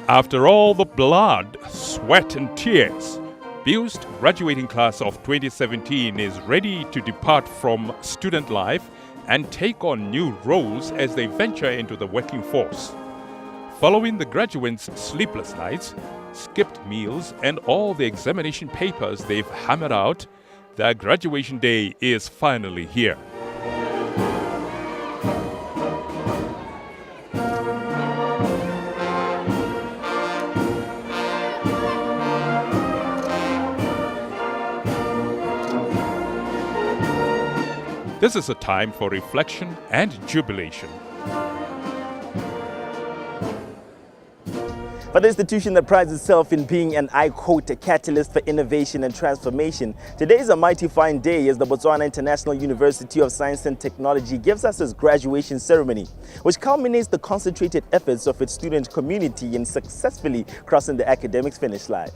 After all the blood, sweat and tears, BIUST graduating class of 2017 is ready to depart from student life and take on new roles as they venture into the working force. Following the graduates' sleepless nights, skipped meals and all the examination papers they've hammered out, their graduation day is finally here. This is a time for reflection and jubilation. For the institution that prides itself in being an, I quote, a catalyst for innovation and transformation, today is a mighty fine day as the Botswana International University of Science and Technology gives us its graduation ceremony, which culminates the concentrated efforts of its student community in successfully crossing the academic finish line.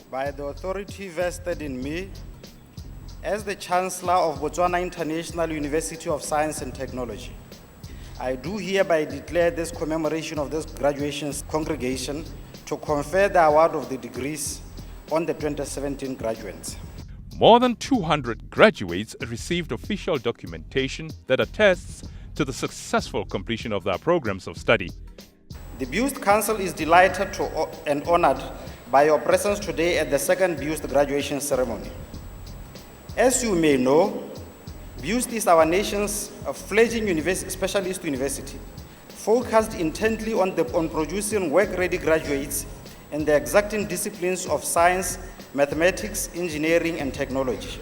By the authority vested in me, as the Chancellor of Botswana International University of Science and Technology, I do hereby declare this commemoration of this graduation congregation to confer the award of the degrees on the 2017 graduates. More than 200 graduates received official documentation that attests to the successful completion of their programs of study. The BIUST Council is delighted and honored by your presence today at the second BIUST graduation ceremony. As you may know, BIUST is our nation's fledgling specialist university, focused intently on producing work-ready graduates in the exacting disciplines of science, mathematics, engineering, and technology.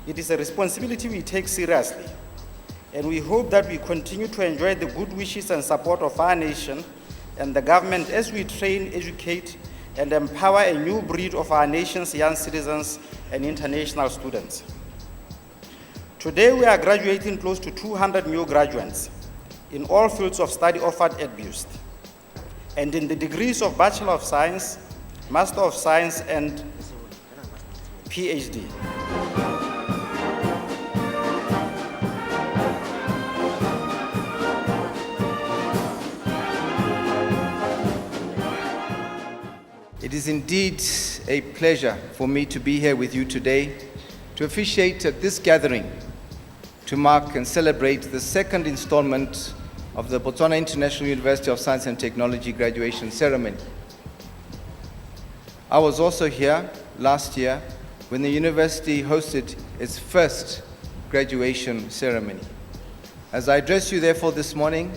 It is a responsibility we take seriously, and we hope that we continue to enjoy the good wishes and support of our nation and the government as we train, educate, and empower a new breed of our nation's young citizens and international students. Today we are graduating close to 200 new graduates in all fields of study offered at BIUST, and in the degrees of Bachelor of Science, Master of Science, and PhD. It is indeed a pleasure for me to be here with you today to officiate at this gathering to mark and celebrate the second installment of the Botswana International University of Science and Technology graduation ceremony. I was also here last year when the university hosted its first graduation ceremony. As I address you therefore this morning,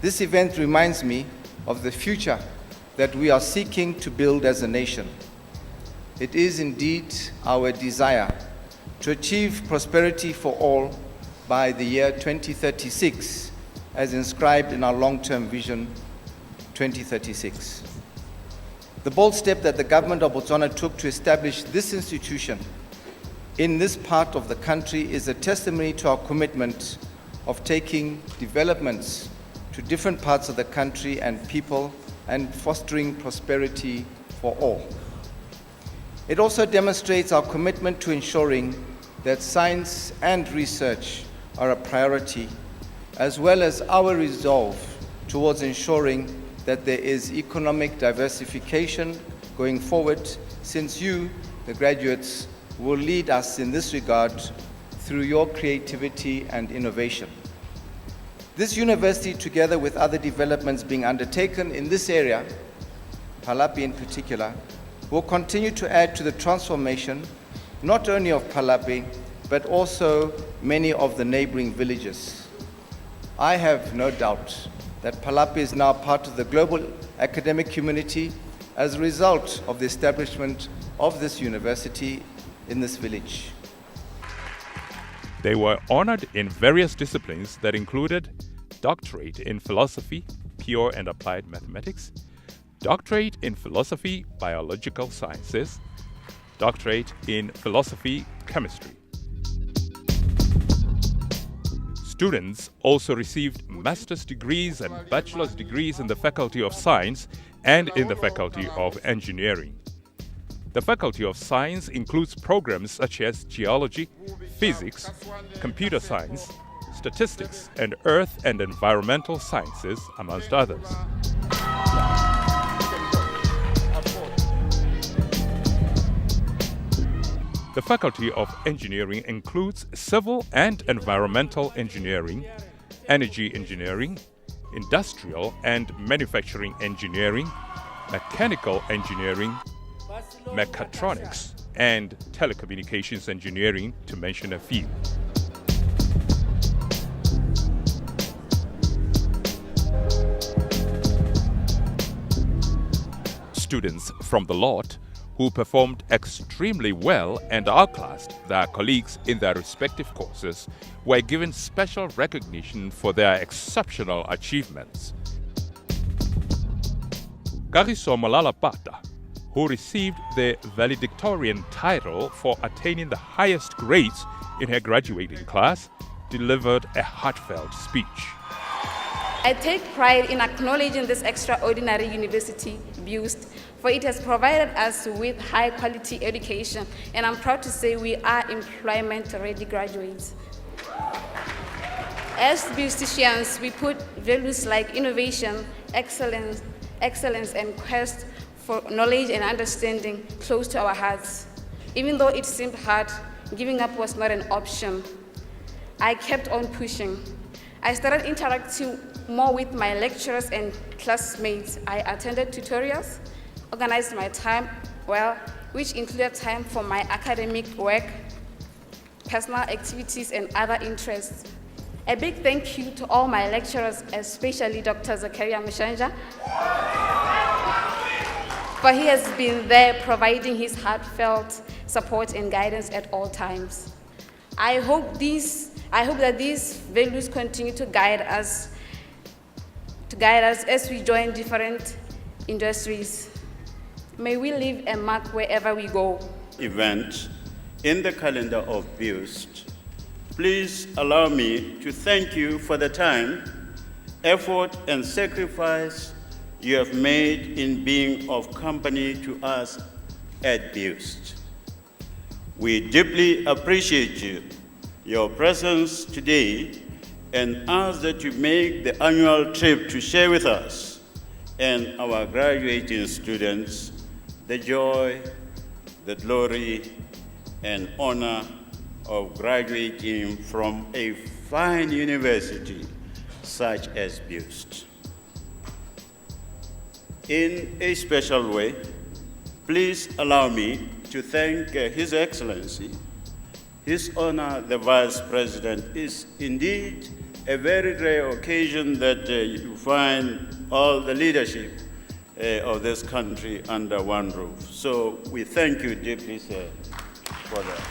this event reminds me of the future that we are seeking to build as a nation. It is indeed our desire to achieve prosperity for all by the year 2036, as inscribed in our long-term vision 2036. The bold step that the government of Botswana took to establish this institution in this part of the country is a testimony to our commitment of taking developments to different parts of the country and people and fostering prosperity for all. It also demonstrates our commitment to ensuring that science and research are a priority, as well as our resolve towards ensuring that there is economic diversification going forward, since you, the graduates, will lead us in this regard through your creativity and innovation. This university, together with other developments being undertaken in this area, Phalapi in particular, will continue to add to the transformation not only of Phalapi, but also many of the neighboring villages. I have no doubt that Phalapi is now part of the global academic community as a result of the establishment of this university in this village. They were honored in various disciplines that included doctorate in philosophy, pure and applied mathematics, doctorate in philosophy, biological sciences, doctorate in philosophy, chemistry. Students also received master's degrees and bachelor's degrees in the Faculty of Science and in the Faculty of Engineering. The Faculty of Science includes programs such as geology, physics, computer science, statistics, and earth and environmental sciences, amongst others. The Faculty of Engineering includes civil and environmental engineering, energy engineering, industrial and manufacturing engineering, mechanical engineering, mechatronics, and telecommunications engineering, to mention a few. Students from the lot who performed extremely well and outclassed their colleagues in their respective courses were given special recognition for their exceptional achievements. Kagiso Malala-Pata, who received the valedictorian title for attaining the highest grades in her graduating class, delivered a heartfelt speech. I take pride in acknowledging this extraordinary university, BIUST, for it has provided us with high-quality education, and I'm proud to say we are employment-ready graduates. As BIUSTians, we put values like innovation, excellence, and quest for knowledge and understanding close to our hearts. Even though it seemed hard, giving up was not an option. I kept on pushing. I started interacting more with my lecturers and classmates. I attended tutorials, organized my time well, which included time for my academic work, personal activities, and other interests. A big thank you to all my lecturers, especially Dr. Zakaria Mshanja, for he has been there providing his heartfelt support and guidance at all times. I hope that these values continue to guide us as we join different industries. May we leave a mark wherever we go. Event in the calendar of BIUST. Please allow me to thank you for the time, effort, and sacrifice you have made in being of company to us at BIUST. We deeply appreciate your presence today and ask that you make the annual trip to share with us and our graduating students the joy, the glory, and honor of graduating from a fine university such as BIUST. In a special way, please allow me to thank His Excellency. His Honor, the Vice President. Is indeed a very rare occasion that you find all the leadership of this country under one roof. So we thank you deeply, sir, for that.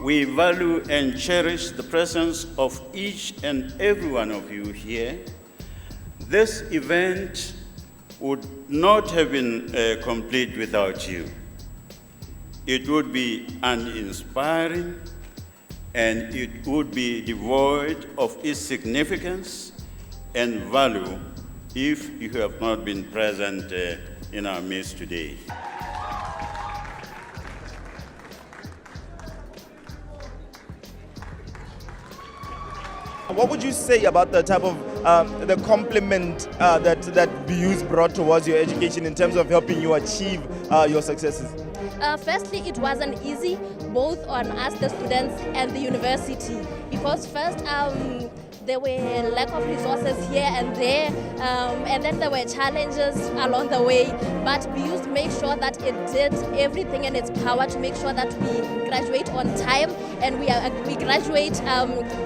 We value and cherish the presence of each and every one of you here. This event would not have been complete without you. It would be uninspiring, and it would be devoid of its significance and value if you have not been present in our midst today. What would you say about the type of the compliment that BIUST brought towards your education in terms of helping you achieve your successes? Firstly, it wasn't easy, both on us, the students, and the university, because first there were lack of resources here and there, and then there were challenges along the way, but BIUST made sure that it did everything in its power to make sure that we graduate on time, and we graduate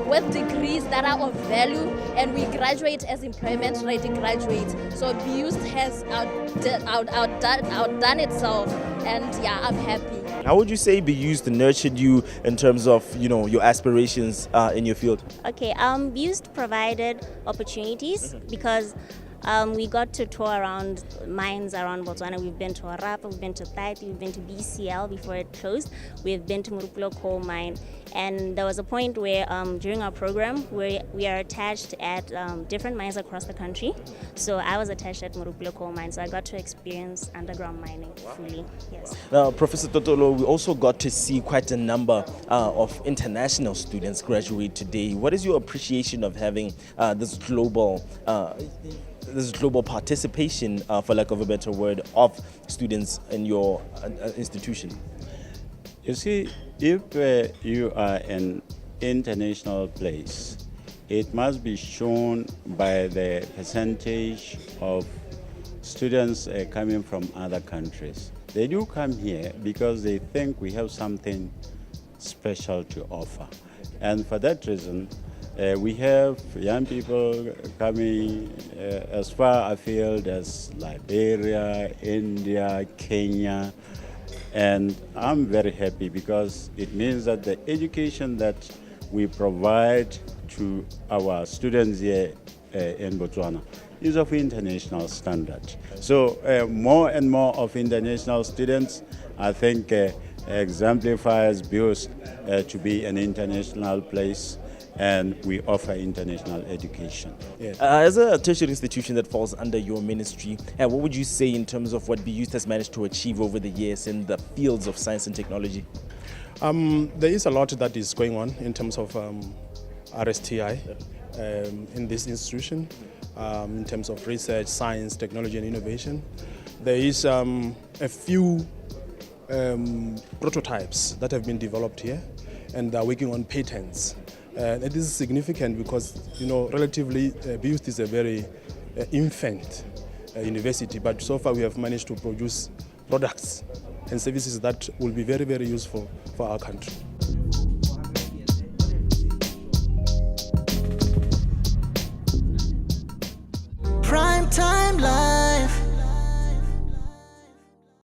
with degrees that are of value, and we graduate as employment-ready graduates. So BIUST has outdone itself, and yeah, I'm happy. How would you say BIUST nurtured you in terms of, your aspirations in your field? Okay, BIUST provided opportunities because we got to tour around mines around Botswana. We've been to Orapa, we've been to Taiti, we've been to BCL before it closed. We've been to Murukulo coal mine. And there was a point where during our program where we are attached at different mines across the country. So I was attached at Murukulo coal mine, so I got to experience underground mining fully. Yes. Now, Professor Totolo, we also got to see quite a number of international students graduate today. What is your appreciation of having this global this global participation, for lack of a better word, of students in your institution? You see, if you are an international place, it must be shown by the percentage of students coming from other countries. They do come here because they think we have something special to offer. And for that reason, we have young people coming as far afield as Liberia, India, Kenya, and I'm very happy because it means that the education that we provide to our students here in Botswana is of international standard. So more and more of international students, I think, exemplifies BIUST to be an international place, and we offer international education. As a tertiary institution that falls under your ministry, what would you say in terms of what BIUST has managed to achieve over the years in the fields of science and technology? There is a lot that is going on in terms of RSTI in this institution, in terms of research, science, technology and innovation. There is a few prototypes that have been developed here, and they're working on patents. And this is significant because, relatively, BIUST is a very infant university, but so far we have managed to produce products and services that will be very, very useful for our country.